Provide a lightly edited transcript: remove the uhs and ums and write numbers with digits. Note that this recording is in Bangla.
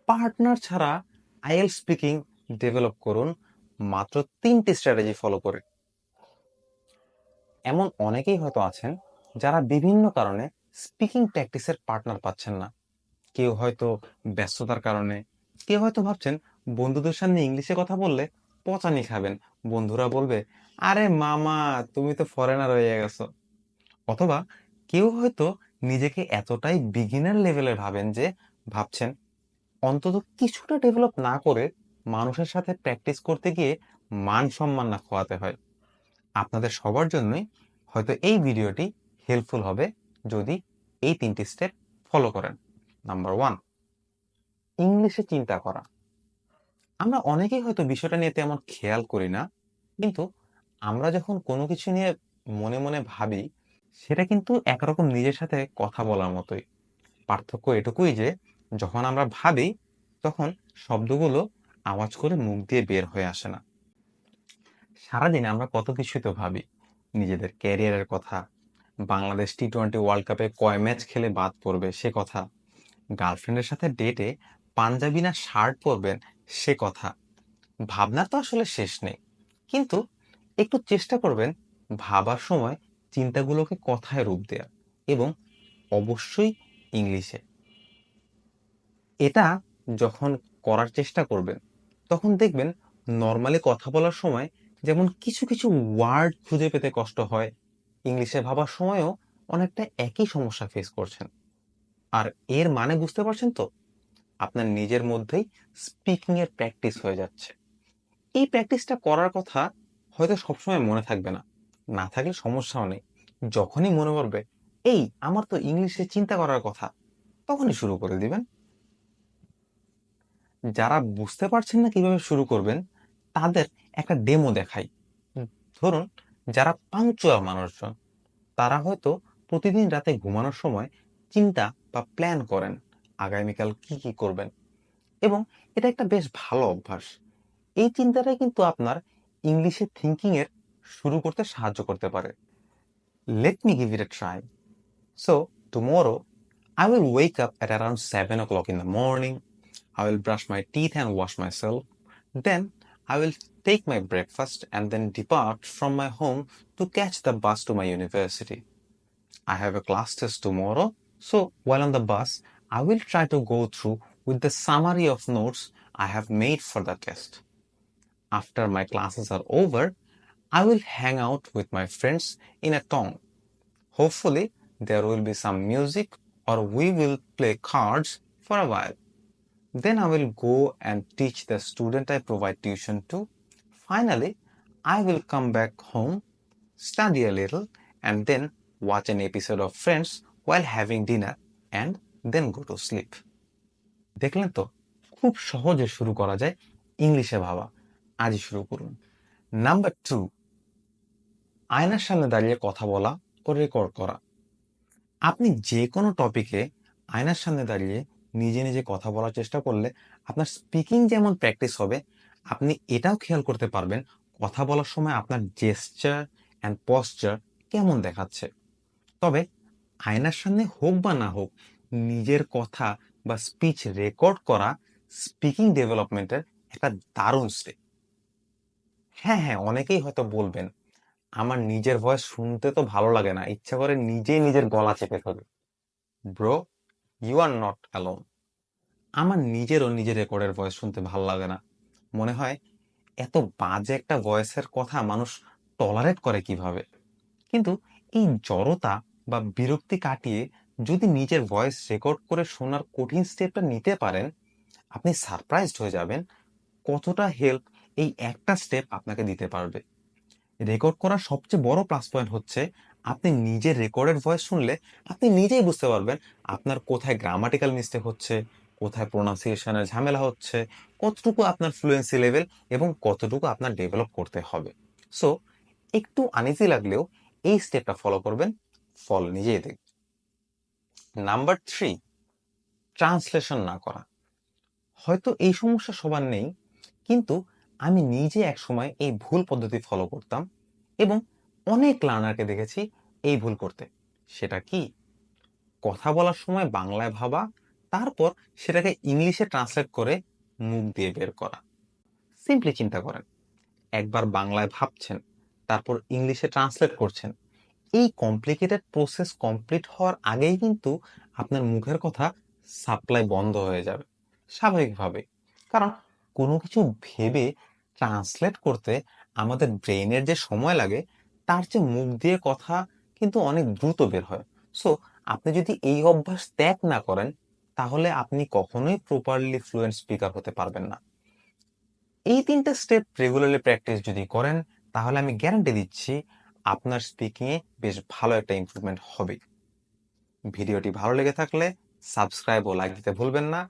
পার্টনার ছাড়া আইএল স্পিকিং ডেভেলপ করুন মাত্র 3টি স্ট্র্যাটেজি ফলো করে। এমন অনেকেই হয়তো আছেন যারা বিভিন্ন কারণে স্পিকিং প্র্যাকটিসের পার্টনার পাচ্ছেন না। কেউ হয়তো ব্যস্ততার কারণে, কেউ হয়তো ভাবছেন বন্ধুদের সামনে ইংলিশে কথা বললে পচানি খাবেন, বন্ধুরা বলবে আরে মামা তুমি তো ফরেনার হয়ে গেছো। অথবা কেউ হয়তো নিজেকে এতটাই বিগিনার লেভেলে ভাবেন যে ভাবছেন অন্তত কিছুটা ডেভেলপ না করে মানুষের সাথে প্র্যাকটিস করতে গিয়ে মান সম্মান না খোয়াতে হয়। আপনাদের সবার জন্যই হয়তো এই ভিডিওটি হেল্পফুল হবে যদি এই 3টি স্টেপ ফলো করেন। নাম্বার 1, ইংলিশে চিন্তা করা। আমরা অনেকেই হয়তো বিষয়টা নিয়ে তেমন খেয়াল করি না, কিন্তু আমরা যখন কোনো কিছু নিয়ে মনে মনে ভাবি সেটা কিন্তু একরকম নিজের সাথে কথা বলার মতোই। পার্থক্য এটুকুই যে যখন আমরা ভাবি তখন শব্দগুলো আওয়াজ করে মুখ দিয়ে বের হয়ে আসে না। সারাদিনে আমরা কত কিছুই তো ভাবি, নিজেদের ক্যারিয়ারের কথা, বাংলাদেশ টি-20 ওয়ার্ল্ড কাপে কয় ম্যাচ খেলে বাদ পড়বে সে কথা, গার্লফ্রেন্ডের সাথে ডেটে পাঞ্জাবি না শার্ট পরবেন সে কথা। ভাবনার তো আসলে শেষ নেই, কিন্তু একটু চেষ্টা করবেন ভাবার সময় চিন্তাগুলোকে কথায় রূপ দেওয়া, এবং অবশ্যই ইংলিশে। এটা যখন করার চেষ্টা করবেন তখন দেখবেন নর্মালি কথা বলার সময় যেমন কিছু কিছু ওয়ার্ড খুঁজে পেতে কষ্ট হয়, ইংলিশে ভাবার সময়ও অনেকটা একই সমস্যা ফেস করছেন। আর এর মানে বুঝতে পারছেন তো, আপনার নিজের মধ্যেই স্পিকিং এর প্র্যাকটিস হয়ে যাচ্ছে। এই প্র্যাকটিসটা করার কথা হয়তো সবসময় মনে থাকবে না, না থাকলে সমস্যাও নেই। যখনই মনে পড়বে এই আমার তো ইংলিশে চিন্তা করার কথা, তখনই শুরু করে দিবেন। যারা বুঝতে পারছেন না কিভাবে শুরু করবেন তাদের একটা ডেমো দেখাই। ধরুন, যারা পাংচুয়াল মানুষজন তারা হয়তো প্রতিদিন রাতে ঘুমানোর সময় চিন্তা বা প্ল্যান করেন আগামীকাল কি কি করবেন, এবং এটা একটা বেশ ভালো অভ্যাস। এই চিন্তাটাই কিন্তু আপনার ইংলিশে থিঙ্কিং এর শুরু করতে সাহায্য করতে পারে। Let me give it A try. So tomorrow I will wake up at around 7 o'clock in the morning. I will brush my teeth and wash myself. Then I will take my breakfast and then depart from my home to catch the bus to my university. I have a class test tomorrow, so while on the bus, I will try to go through with the summary of notes I have made for the test. After my classes are over, I will hang out with my friends in a town. Hopefully, there will be some music or we will play cards for a while. Then I will go and teach the student I provide tuition to. Finally, I will come back home, study a little, and then watch an episode of Friends while having dinner and then go to sleep. দেখলেন তো, খুব সহজে শুরু করা যায় ইংলিশে ভাবা। আজই শুরু করুন। নাম্বার 2, আয়নার সামনে দাঁড়িয়ে কথা বলা ও রেকর্ড করা। আপনি যে কোনো টপিকে আয়নার সামনে দাঁড়িয়ে নিজে নিজে কথা বলার চেষ্টা করলে আপনার স্পিকিং যেমন প্র্যাকটিস হবে, আপনি এটাও খেয়াল করতে পারবেন কথা বলার সময় আপনার জেস্চার অ্যান্ড পশ্চার কেমন দেখাচ্ছে। তবে আয়নার সামনে হোক বা না হোক, নিজের কথা বা স্পিচ রেকর্ড করা স্পিকিং ডেভেলপমেন্টের একটা দারুণ স্টেপ। হ্যাঁ হ্যাঁ, অনেকেই হয়তো বলবেন আমার নিজের ভয়েস শুনতে তো ভালো লাগে না, ইচ্ছা করে নিজেই নিজের গলা চেপে ধরি। Bro, you are not alone. আমার নিজেরও নিজের রেকর্ডের ভয়েস শুনতে ভালো লাগে না। মনে হয় এত বাজে একটা ভয়েসের কথা মানুষ টলারেট করে কিভাবে। কিন্তু এই জড়তা বা বিরক্তি কাটিয়ে যদি নিজের ভয়েস রেকর্ড করে শোনার কঠিন স্টেপটা নিতে পারেন, আপনি সারপ্রাইজড হয়ে যাবেন কতটা হেল্প এই একটা স্টেপ আপনাকে দিতে পারবে। রেকর্ড করার সবচেয়ে বড় প্লাস পয়েন্ট হচ্ছে আপনি নিজের রেকর্ডেড ভয়েস শুনলে আপনি নিজেই বুঝতে পারবেন আপনার কোথায় গ্রামাটিক্যাল মিস্টেক হচ্ছে, কোথায় প্রোনাউন্সিয়েশনের ঝামেলা হচ্ছে, কতটুকু আপনার ফ্লুয়েন্সি লেভেল এবং কতটুকু আপনার ডেভেলপ করতে হবে। সো একটু আনইজি লাগলেও এই স্টেপটা ফলো করবেন, ফল নিজেই দেখবেন। নাম্বার 3, ট্রান্সলেশন না করা। হয়তো এই সমস্যা সবার নেই, কিন্তু আমি নিজে একসময় এই ভুল পদ্ধতি ফলো করতাম এবং অনেক লার্নারকে দেখেছি এই ভুল করতে। সেটা কি? কথা বলার সময় বাংলায় ভাবা, তারপর সেটাকে ইংলিশে ট্রান্সলেট করে মুখ দিয়ে বের করা। সিম্পলি চিন্তা করেন, একবার বাংলায় ভাবছেন, তারপর ইংলিশে ট্রান্সলেট করছেন। এই কমপ্লিকেটেড প্রসেস কমপ্লিট হওয়ার আগেই কিন্তু আপনার মুখের কথা সাপ্লাই বন্ধ হয়ে যাবে স্বাভাবিকভাবে। কারণ কোনো কিছু ভেবে ট্রান্সলেট করতে আমাদের ব্রেইনের যে সময় লাগে, তার চেয়ে মুখ দিয়ে কথা কিন্তু অনেক দ্রুত বের হয়। সো আপনি যদি এই অভ্যাস ত্যাগ না করেন, তাহলে আপনি কখনোই প্রপারলি ফ্লুয়েন্ট স্পিকার হতে পারবেন না। এই ৩ টা স্টেপ রেগুলারলি প্র্যাকটিস যদি করেন, তাহলে আমি গ্যারান্টি দিচ্ছি আপনার স্পিকিং এ বেশ ভালো একটা ইমপ্রুভমেন্ট হবে। ভিডিওটি ভালো লেগে থাকলে সাবস্ক্রাইব ও লাইক দিতে ভুলবেন না।